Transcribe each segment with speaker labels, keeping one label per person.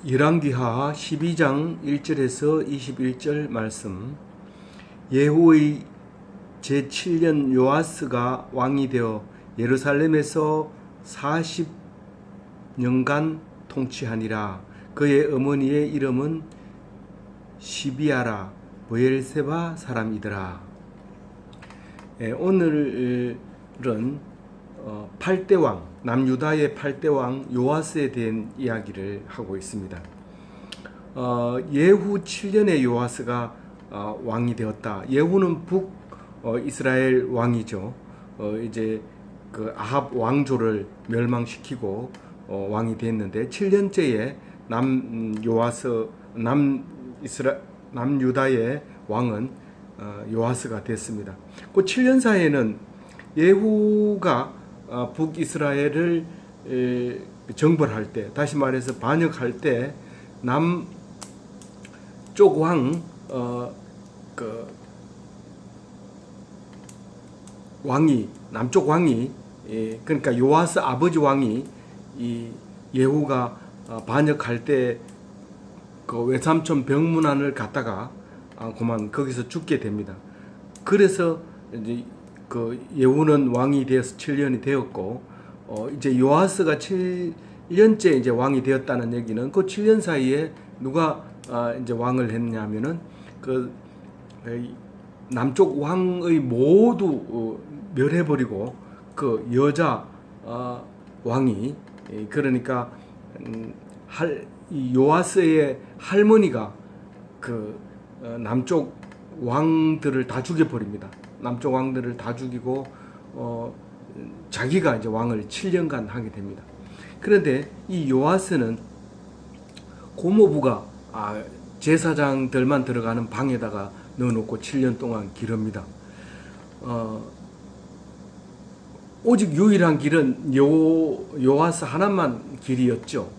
Speaker 1: 열왕기하 12장 1절에서 21절 말씀. 예후의 제7년 요아스가 왕이 되어 예루살렘에서 40년간 통치하니라. 그의 어머니의 이름은 시비아라 브엘세바 사람이더라. 오늘은 8대 왕, 남유다의 8대 왕 요아스에 대한 이야기를 하고 있습니다. 예후 7년에 요아스가 왕이 되었다. 예후는 북 이스라엘 왕이죠. 이제 그 아합 왕조를 멸망시키고 왕이 됐는데 7년째에 남유다의 왕은 요아스가 됐습니다. 그 7년 사이에는 예후가 북이스라엘을 정벌할 때, 다시 말해서 반역할 때 남쪽 남쪽 왕이 그러니까 요아스 아버지 왕이 이 예후가 반역할 때 그 외삼촌 병문안을 갔다가 그만 거기서 죽게 됩니다. 그래서 이제 그 예후는 왕이 되어서 7년이 되었고, 이제 요아스가 7년째 이제 왕이 되었다는 얘기는 그 7년 사이에 누가 이제 왕을 했냐면은 그 남쪽 왕의 모두 멸해버리고 그 여자 왕이, 그러니까 이 요아스의 할머니가 그 남쪽 왕들을 다 죽여버립니다. 남쪽 왕들을 다 죽이고 자기가 이제 왕을 7년간 하게 됩니다. 그런데 이 요아스는 고모부가 제사장들만 들어가는 방에다가 넣어놓고 7년 동안 기릅니다. 오직 유일한 길은 요아스 하나만 길이었죠.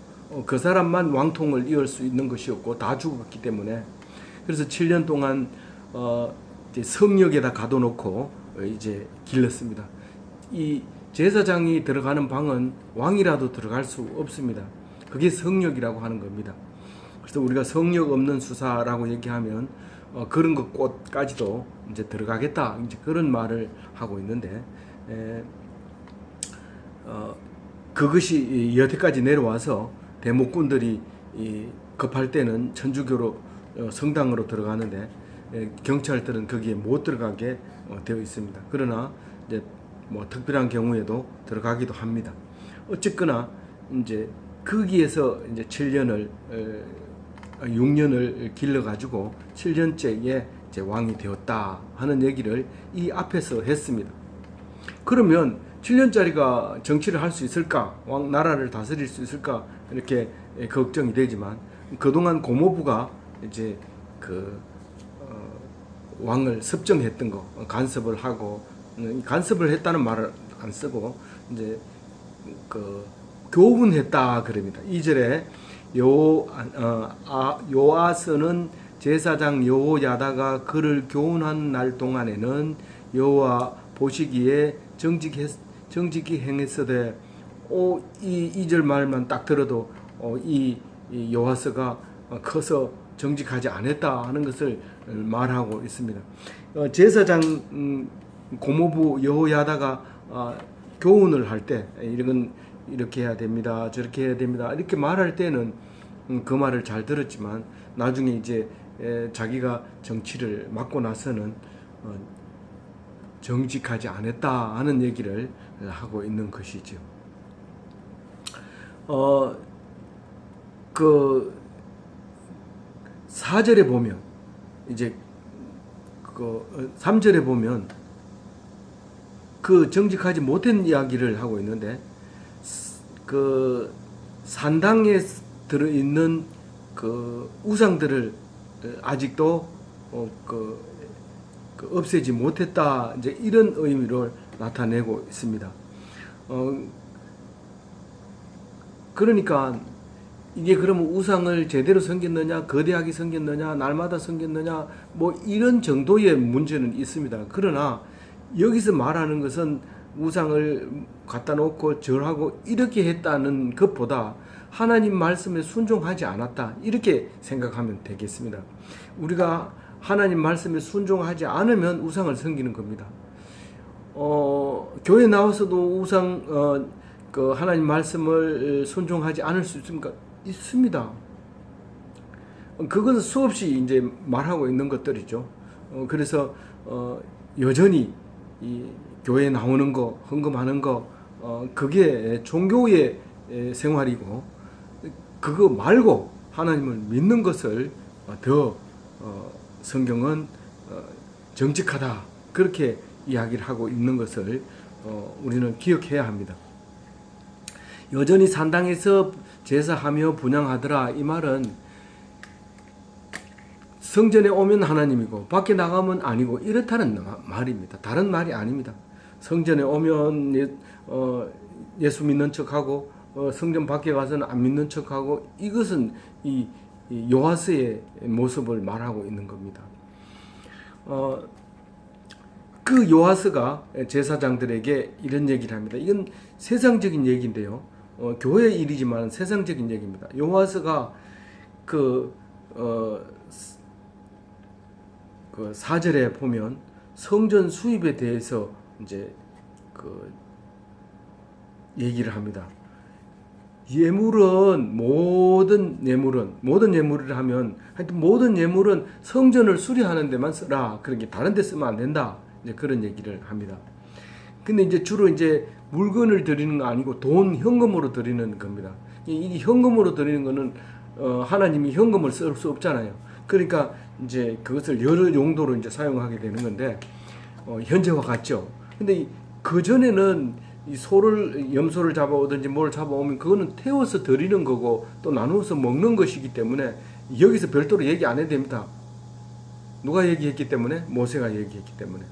Speaker 1: 그 사람만 왕통을 이을 수 있는 것이었고 다 죽었기 때문에, 그래서 7년 동안 이제 성역에다 가둬놓고 이제 길렀습니다. 이 제사장이 들어가는 방은 왕이라도 들어갈 수 없습니다. 그게 성역이라고 하는 겁니다. 그래서 우리가 성역 없는 수사라고 얘기하면 그런 것까지도 이제 들어가겠다, 이제 그런 말을 하고 있는데, 그것이 여태까지 내려와서 대목꾼들이 급할 때는 천주교로 성당으로 들어가는데 경찰들은 거기에 못 들어가게 되어 있습니다. 그러나 이제 뭐 특별한 경우에도 들어가기도 합니다. 어쨌거나 이제 거기에서 이제 6년을 길러가지고 7년째에 이제 왕이 되었다 하는 얘기를 이 앞에서 했습니다. 그러면 7년짜리가 정치를 할 수 있을까? 나라를 다스릴 수 있을까? 이렇게 걱정이 되지만, 그동안 고모부가 이제 왕을 섭정했던 거, 간섭을 하고, 간섭을 했다는 말을 안 쓰고 이제 교훈했다 그럽니다. 2절에 요아스는 제사장 여호야다가 그를 교훈한 날 동안에는 여호와 보시기에 정직히 행했으되, 이 2절 말만 딱 들어도 이 요아스가 커서 정직하지 않았다 하는 것을 말하고 있습니다. 제사장 고모부 여호야다가 교훈을 할 때 이건 이렇게 해야 됩니다, 저렇게 해야 됩니다, 이렇게 말할 때는 그 말을 잘 들었지만 나중에 이제 자기가 정치를 맡고 나서는 정직하지 않았다 하는 얘기를 하고 있는 것이죠. 그 4절에 보면, 이제 3절에 보면 그 정직하지 못한 이야기를 하고 있는데, 그 산당에 들어있는 그 우상들을 아직도 없애지 못했다, 이제 이런 의미를 나타내고 있습니다. 그러니까 이게 그러면 우상을 제대로 섬겼느냐, 거대하게 섬겼느냐, 날마다 섬겼느냐, 뭐 이런 정도의 문제는 있습니다. 그러나 여기서 말하는 것은 우상을 갖다 놓고 절하고 이렇게 했다는 것보다 하나님 말씀에 순종하지 않았다. 이렇게 생각하면 되겠습니다. 우리가 하나님 말씀에 순종하지 않으면 우상을 섬기는 겁니다. 교회 나와서도 우상 그 하나님 말씀을 순종하지 않을 수 있습니까? 있습니다. 그것은 수없이 이제 말하고 있는 것들이죠. 그래서 여전히 이 교회에 나오는 거, 헌금하는 거, 그게 종교의 생활이고, 그거 말고 하나님을 믿는 것을 더 성경은 정직하다, 그렇게 이야기를 하고 있는 것을 우리는 기억해야 합니다. 여전히 산당에서 제사하며 분향하더라, 이 말은 성전에 오면 하나님이고 밖에 나가면 아니고 이렇다는 말입니다. 다른 말이 아닙니다. 성전에 오면 예수 믿는 척하고 성전 밖에 가서는 안 믿는 척하고, 이것은 이 요하스의 모습을 말하고 있는 겁니다. 그 요하스가 제사장들에게 이런 얘기를 합니다. 이건 세상적인 얘기인데요. 교회 일이지만 세상적인 얘기입니다. 요하스가 그 4절에 보면 성전 수입에 대해서 이제 그 얘기를 합니다. 모든 예물을 하면 하여튼 모든 예물은 성전을 수리하는 데만 쓰라. 그러니까 다른 데 쓰면 안 된다. 이제 그런 얘기를 합니다. 근데 이제 주로 이제 물건을 드리는 거 아니고 현금으로 드리는 겁니다. 이 현금으로 드리는 거는 하나님이 현금을 쓸 수 없잖아요. 그러니까 이제 그것을 여러 용도로 이제 사용하게 되는 건데, 현재와 같죠. 근데 그 전에는 이 염소를 잡아오든지 뭘 잡아오면 그거는 태워서 드리는 거고 또 나누어서 먹는 것이기 때문에 여기서 별도로 얘기 안 해도 됩니다. 누가 얘기했기 때문에? 모세가 얘기했기 때문에.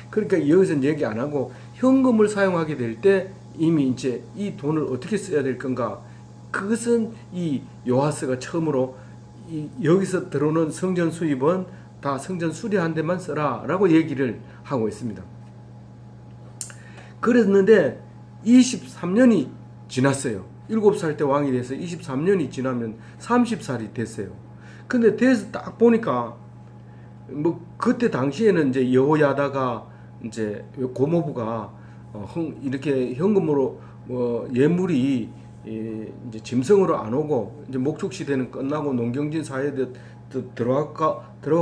Speaker 1: 그러니까 여기서는 얘기 안 하고 현금을 사용하게 될 때 이미 이제 이 돈을 어떻게 써야 될 건가, 그것은 이 요하스가 처음으로 여기서 들어오는 성전 수입은 다 성전 수리한 데만 써라 라고 얘기를 하고 있습니다. 그랬는데 23년이 지났어요. 7살 때 왕이 돼서 23년이 지나면 30살이 됐어요. 근데 돼서 딱 보니까 그때 당시에는 이제 여호야다가 이제 고모부가 이렇게 현금으로 예물이 이제 짐승으로 안 오고 이제 목축 시대는 끝나고 농경진 사회에 들어와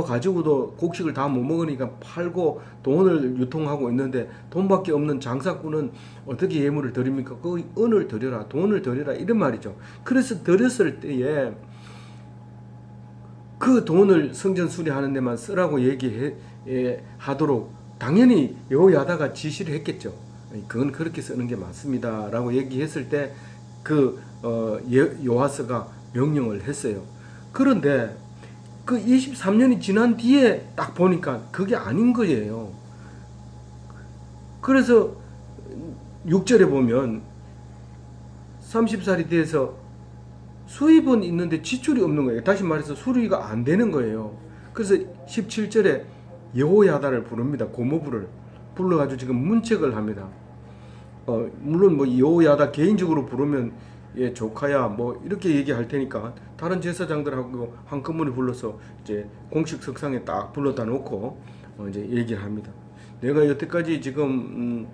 Speaker 1: 가지고도 곡식을 다 못 먹으니까 팔고 돈을 유통하고 있는데 돈밖에 없는 장사꾼은 어떻게 예물을 드립니까? 그 은을 드려라, 돈을 드려라, 이런 말이죠. 그래서 드렸을 때에 그 돈을 성전 수리하는 데만 쓰라고 얘기하도록 당연히 여호야다가 지시를 했겠죠. 그건 그렇게 쓰는 게 맞습니다 라고 얘기했을 때 요하스가 명령을 했어요. 그런데 그 23년이 지난 뒤에 딱 보니까 그게 아닌 거예요. 그래서 6절에 보면 30살이 돼서 수입은 있는데 지출이 없는 거예요. 다시 말해서 수리가 안 되는 거예요. 그래서 17절에 여호야다를 부릅니다. 고모부를 불러가지고 지금 문책을 합니다. 물론 여호야다 개인적으로 부르면 조카야 이렇게 얘기할 테니까 다른 제사장들하고 한꺼번에 불러서 이제 공식 석상에 딱 불러다 놓고 이제 얘기를 합니다. 내가 여태까지 지금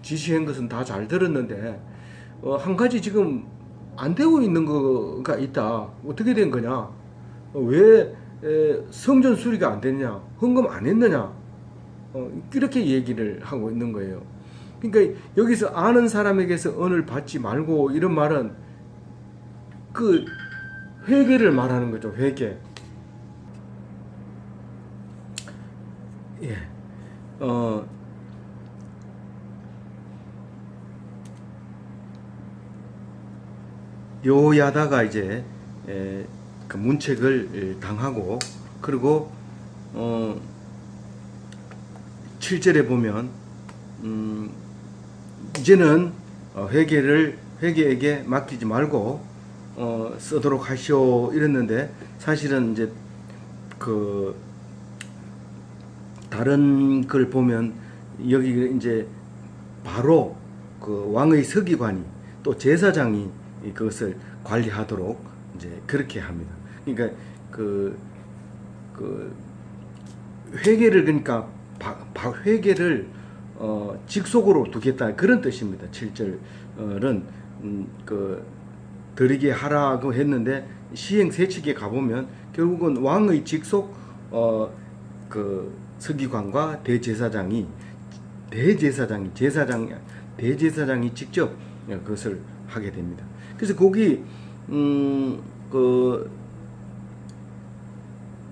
Speaker 1: 지시한 것은 다 잘 들었는데 한 가지 지금 안 되고 있는 거가 있다. 어떻게 된 거냐? 왜 성전 수리가 안 됐냐? 헌금 안 했느냐? 이렇게 얘기를 하고 있는 거예요. 그러니까 여기서 아는 사람에게서 은을 받지 말고 이런 말은 그 회개를 말하는 거죠. 회개. 예. 요야다가 이제 그 문책을 당하고, 그리고 7절에 보면 이제는 회개에게 맡기지 말고 쓰도록 하시오 이랬는데, 사실은 이제 그 다른 걸 보면 여기 이제 바로 그 왕의 서기관이 또 제사장이 그것을 관리하도록 이제 그렇게 합니다. 그러니까 그 회계를 그러니까 회계를 직속으로 두겠다 그런 뜻입니다. 7절은 드리게 하라고 했는데 시행 세칙에 가보면 결국은 왕의 직속 서기관과 대제사장이 직접 그것을 하게 됩니다. 그래서 거기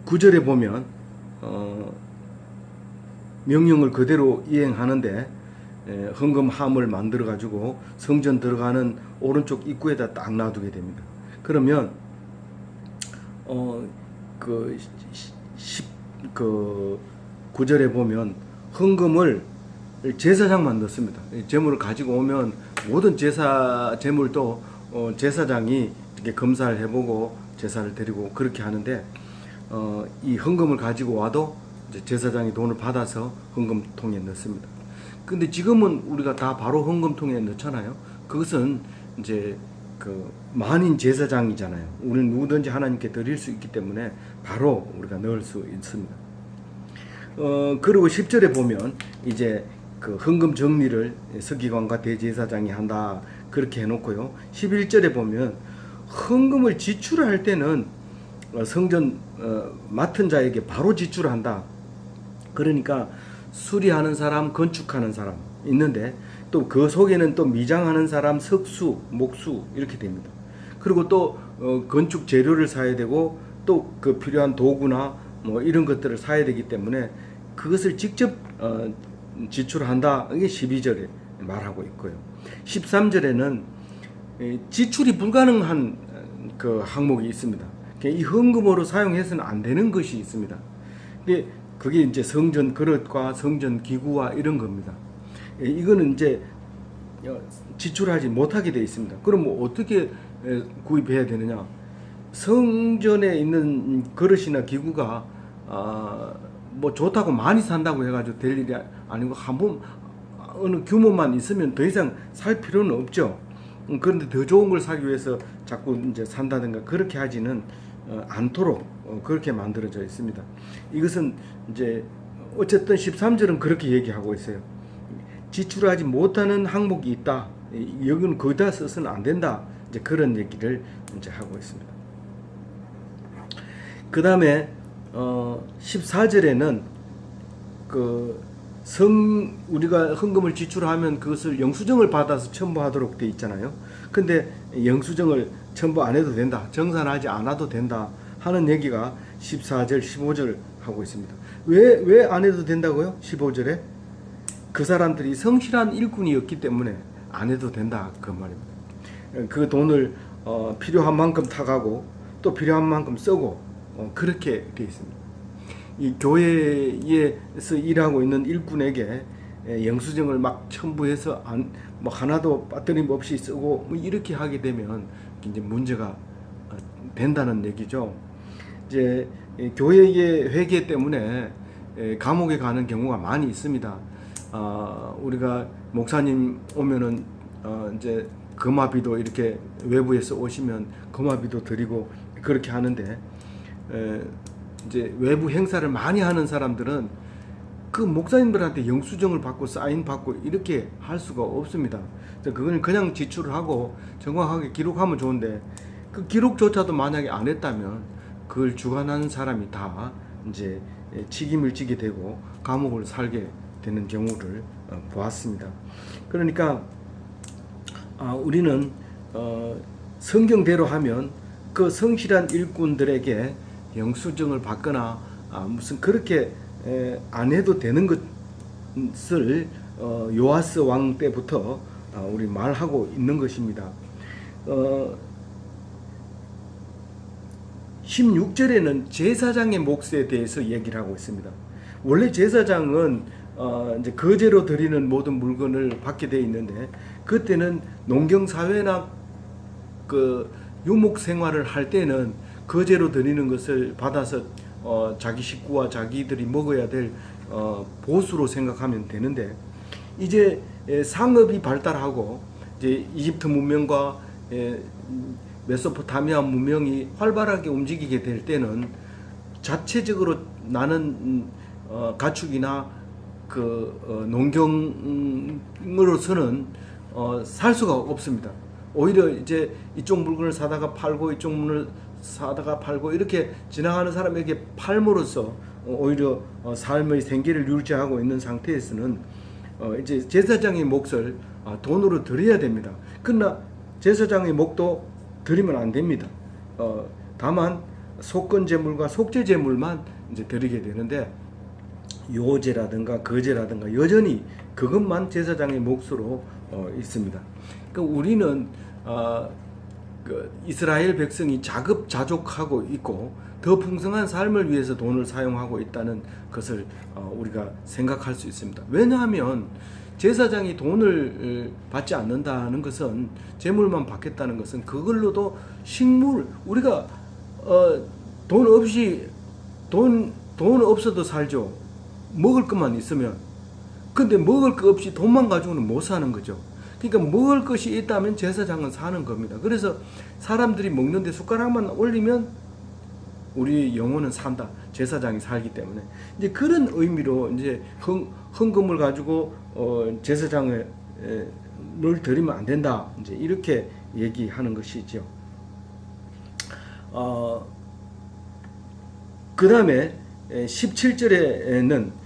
Speaker 1: 9절에 보면 명령을 그대로 이행하는데 헌금함을 만들어 가지고 성전 들어가는 오른쪽 입구에다 딱 놔두게 됩니다. 그러면 9절에 보면 헌금을 제사장만 넣습니다. 제물을 가지고 오면 모든 제물도 제사장이 이렇게 검사를 해보고 제사를 드리고 그렇게 하는데 이 헌금을 가지고 와도 이제 제사장이 돈을 받아서 헌금통에 넣습니다. 근데 지금은 우리가 다 바로 헌금통에 넣잖아요. 그것은 이제 만인 제사장이잖아요. 우리는 누구든지 하나님께 드릴 수 있기 때문에 바로 우리가 넣을 수 있습니다. 그리고 10절에 보면 이제 헌금 정리를 서기관과 대제사장이 한다 그렇게 해놓고요. 11절에 보면 헌금을 지출할 때는 성전 맡은 자에게 바로 지출한다. 그러니까 수리하는 사람, 건축하는 사람 있는데 또 그 속에는 또 미장하는 사람, 석수, 목수 이렇게 됩니다. 그리고 또 건축 재료를 사야 되고 또 그 필요한 도구나 뭐 이런 것들을 사야 되기 때문에 그것을 직접 지출한다. 이게 12절에 말하고 있고요. 13절에는 지출이 불가능한 항목이 있습니다. 이 헌금으로 사용해서는 안 되는 것이 있습니다. 그게 이제 성전 그릇과 성전 기구와 이런 겁니다. 이거는 이제 지출하지 못하게 되어 있습니다. 그럼 뭐 어떻게 구입해야 되느냐? 성전에 있는 그릇이나 기구가 뭐 좋다고 많이 산다고 해가지고 될 일이 아니고 한번 어느 규모만 있으면 더 이상 살 필요는 없죠. 그런데 더 좋은 걸 사기 위해서 자꾸 이제 산다든가 그렇게 하지는 않도록 그렇게 만들어져 있습니다. 이것은 이제 어쨌든 13절은 그렇게 얘기하고 있어요. 지출하지 못하는 항목이 있다. 여기는 거기다 써서는 안 된다. 이제 그런 얘기를 이제 하고 있습니다. 그 다음에 14절에는 우리가 헌금을 지출하면 그것을 영수증을 받아서 첨부하도록 돼 있잖아요. 근데 영수증을 첨부 안 해도 된다. 정산하지 않아도 된다. 하는 얘기가 14절, 15절 하고 있습니다. 왜 안 해도 된다고요? 15절에 그 사람들이 성실한 일꾼이었기 때문에 안 해도 된다. 그 말입니다. 그 돈을 필요한 만큼 타가고 또 필요한 만큼 쓰고 그렇게 되어 있습니다. 이 교회에서 일하고 있는 일꾼에게 영수증을 막 첨부해서 뭐 하나도 빠뜨림 없이 쓰고 뭐 이렇게 하게 되면 이제 문제가 된다는 얘기죠. 이제 교회의 회계 때문에 감옥에 가는 경우가 많이 있습니다. 우리가 목사님 오면은 이제 금화비도 이렇게 외부에서 오시면 금화비도 드리고 그렇게 하는데 이제 외부 행사를 많이 하는 사람들은 그 목사님들한테 영수증을 받고 사인 받고 이렇게 할 수가 없습니다. 그거는 그냥 지출을 하고 정확하게 기록하면 좋은데 그 기록조차도 만약에 안 했다면 그걸 주관하는 사람이 다 이제 책임을 지게 되고 감옥을 살게 되는 경우를 보았습니다. 그러니까 우리는 성경대로 하면 그 성실한 일꾼들에게 영수증을 받거나 무슨 그렇게 안 해도 되는 것을 요아스 왕 때부터 우리 말하고 있는 것입니다. 16절에는 제사장의 몫에 대해서 얘기를 하고 있습니다. 원래 제사장은 이제 거제로 드리는 모든 물건을 받게 되어 있는데 그때는 농경 사회나 그 유목 생활을 할 때는 거제로 드리는 것을 받아서 자기 식구와 자기들이 먹어야 될 보수로 생각하면 되는데 이제 상업이 발달하고 이제 이집트 문명과 메소포타미아 문명이 활발하게 움직이게 될 때는 자체적으로 나는 가축이나 농경으로서는 살 수가 없습니다. 오히려 이제 이쪽 물건을 사다가 팔고 이쪽 물건을 사다가 팔고 이렇게 지나가는 사람에게 팔므로써 오히려 삶의 생계를 유지하고 있는 상태에서는 이제 제사장의 몫을 돈으로 드려야 됩니다. 그러나 제사장의 몫도 드리면 안 됩니다. 다만 속건 제물과 속죄 제물만 이제 드리게 되는데 요제라든가 거제라든가 여전히 그것만 제사장의 몫으로 있습니다. 그러니까 우리는 이스라엘 백성이 자급자족하고 있고 더 풍성한 삶을 위해서 돈을 사용하고 있다는 것을 우리가 생각할 수 있습니다. 왜냐하면 제사장이 돈을 받지 않는다는 것은 재물만 받겠다는 것은 그걸로도 식물 우리가 돈 없어도 살죠. 먹을 것만 있으면. 근데 먹을 것 없이 돈만 가지고는 못 사는 거죠. 그러니까 먹을 것이 있다면 제사장은 사는 겁니다. 그래서 사람들이 먹는데 숟가락만 올리면 우리 영혼은 산다. 제사장이 살기 때문에. 이제 그런 의미로 이제 헌금을 가지고 제사장을 드리면 안 된다. 이제 이렇게 얘기하는 것이죠. 그 다음에 17절에는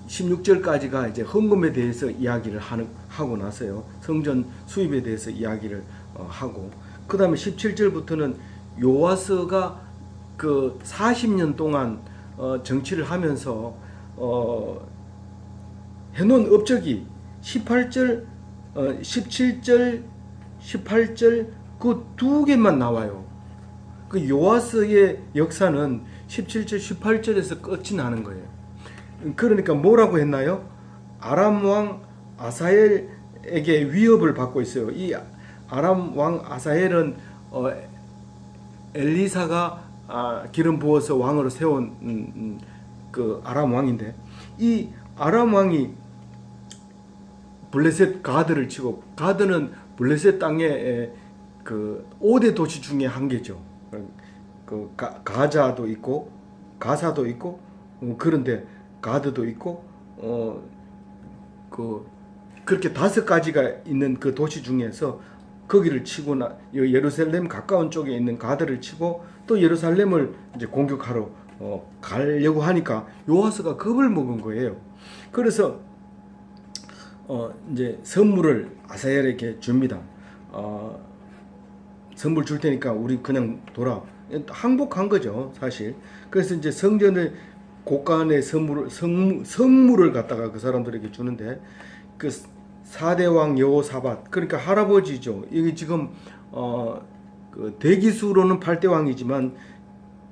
Speaker 1: 16절까지가 이제 헌금에 대해서 이야기를 하고 나서요. 성전 수입에 대해서 이야기를 하고, 그 다음에 17절부터는 요아스가 그 40년 동안 정치를 하면서 해놓은 업적이 17절, 18절 그 두 개만 나와요. 그 요아스의 역사는 17절, 18절에서 끝이 나는 거예요. 그러니까 뭐라고 했나요? 아람 왕 아사엘에게 위협을 받고 있어요. 이 아람 왕 아사엘은 엘리사가 기름 부어서 왕으로 세운 그 아람 왕인데, 이 아람 왕이 블레셋 가드를 치고, 가드는 블레셋 땅의 그 5대 도시 중에 한 개죠. 그 가자도 있고 가사도 있고 그런데 가드도 있고 그렇게 5가지가 있는 그 도시 중에서 거기를 치고 예루살렘 가까운 쪽에 있는 가드를 치고 또 예루살렘을 이제 공격하러 가려고 하니까 요아스가 겁을 먹은 거예요. 그래서 이제 선물을 아사엘에게 줍니다. 선물 줄 테니까 우리 그냥 돌아. 항복한 거죠, 사실. 그래서 이제 성전의 곳간의 성물을 갖다가 그 사람들에게 주는데, 그 4대 왕 여호사밧, 그러니까 할아버지죠. 이게 지금 그 대기수로는 8대 왕이지만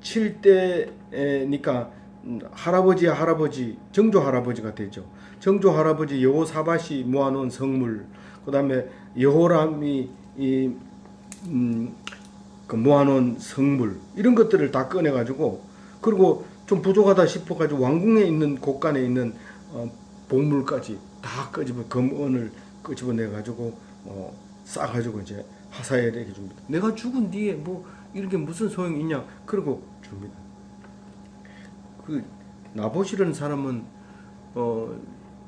Speaker 1: 7대니까 할아버지의 할아버지, 정조 할아버지가 되죠. 정조 할아버지 여호사밧이 모아놓은 성물, 그 다음에 여호람이 그 모아놓은 성물, 이런 것들을 다 꺼내가지고, 그리고 좀 부족하다 싶어가지고 왕궁에 있는 곳간에 있는 복물까지 다 금은을 끄집어내가지고 싸가지고 이제 하사엘에게 줍니다. 내가 죽은 뒤에 뭐 이렇게 무슨 소용이 있냐? 그러고 줍니다. 그 나봇이라는 사람은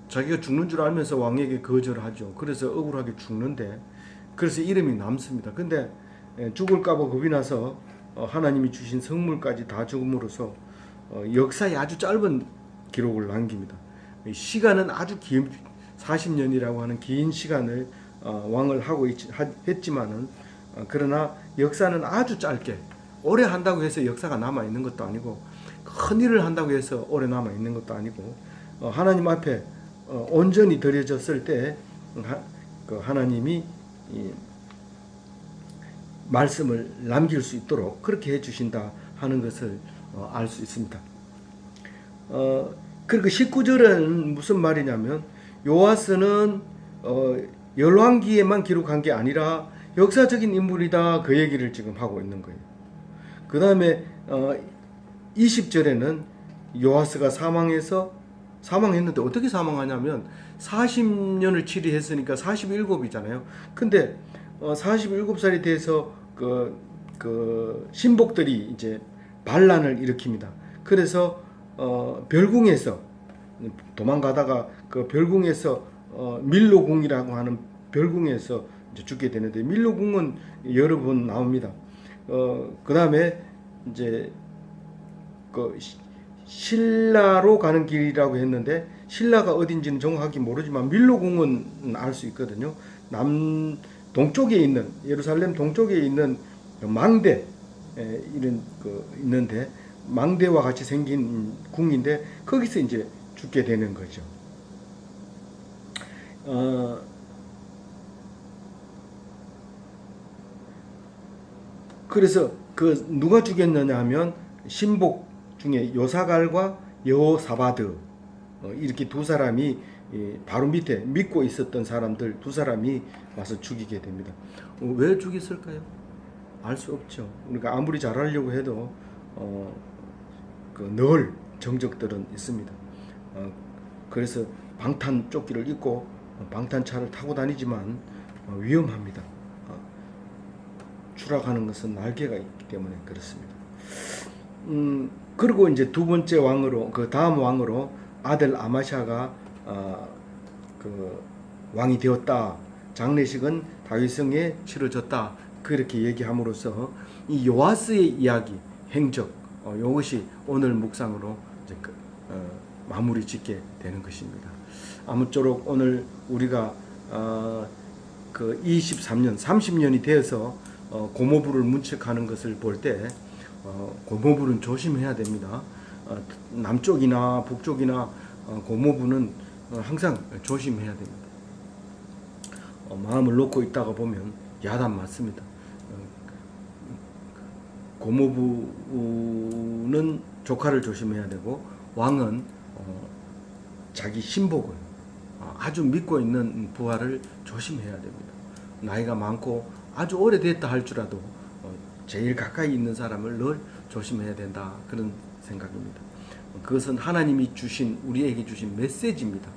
Speaker 1: 자기가 죽는 줄 알면서 왕에게 거절하죠. 그래서 억울하게 죽는데, 그래서 이름이 남습니다. 근데 죽을까봐 겁이 나서 하나님이 주신 성물까지 다 죽음으로써 역사에 아주 짧은 기록을 남깁니다. 시간은 아주 긴 40년이라고 하는 긴 시간을 왕을 하고 했지만은 그러나 역사는 아주 짧게, 오래 한다고 해서 역사가 남아 있는 것도 아니고 큰 일을 한다고 해서 오래 남아 있는 것도 아니고 하나님 앞에 온전히 드려졌을 때 하나님이 말씀을 남길 수 있도록 그렇게 해주신다 하는 것을 알 수 있습니다. 그리고 19절은 무슨 말이냐면, 요아스는 열왕기에만 기록한 게 아니라 역사적인 인물이다, 그 얘기를 지금 하고 있는 거예요. 그 다음에 20절에는 요아스가 사망했는데 어떻게 사망하냐면 40년을 치리했으니까 47이잖아요. 근데 47살이 돼서 신복들이 이제 반란을 일으킵니다. 그래서 별궁에서 도망가다가 그 별궁에서 밀로궁이라고 하는 별궁에서 이제 죽게 되는데, 밀로궁은 여러 번 나옵니다. 그 다음에 이제 신라로 가는 길이라고 했는데, 신라가 어딘지는 정확하게 모르지만 밀로궁은 알 수 있거든요. 동쪽에 있는, 예루살렘 동쪽에 있는 망대 이런 있는데, 망대와 같이 생긴 궁인데 거기서 이제 죽게 되는 거죠. 그래서 누가 죽였느냐 하면 신복 중에 요사갈과 여호사바드, 이렇게 두 사람이 바로 밑에 믿고 있었던 사람들 두 사람이 와서 죽이게 됩니다. 왜 죽였을까요? 알 수 없죠. 그러니까 아무리 잘하려고 해도 늘 정적들은 있습니다. 그래서 방탄 조끼를 입고 방탄차를 타고 다니지만 위험합니다. 추락하는 것은 날개가 있기 때문에 그렇습니다. 그리고 이제 두 번째 왕으로, 그 다음 왕으로 아들 아마샤가 왕이 되었다. 장례식은 다윗성에 치러졌다. 그렇게 얘기함으로써 이 요아스의 이야기, 행적, 이것이 오늘 묵상으로 이제 마무리 짓게 되는 것입니다. 아무쪼록 오늘 우리가 23년, 30년이 되어서 고모부를 문책하는 것을 볼 때 고모부는 조심해야 됩니다. 남쪽이나 북쪽이나 고모부는 항상 조심해야 됩니다. 마음을 놓고 있다가 보면 야단 맞습니다. 고모부는 조카를 조심해야 되고, 왕은 자기 신복을, 아주 믿고 있는 부하를 조심해야 됩니다. 나이가 많고 아주 오래됐다 할지라도 제일 가까이 있는 사람을 늘 조심해야 된다, 그런 생각입니다. 그것은 하나님이 우리에게 주신 메시지입니다.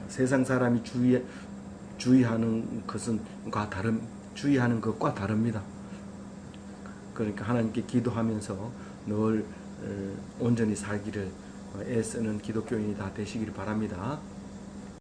Speaker 1: 세상 사람이 주의하는 것과 다릅니다. 그러니까 하나님께 기도하면서 늘 온전히 살기를 애쓰는 기독교인이 다 되시기를 바랍니다.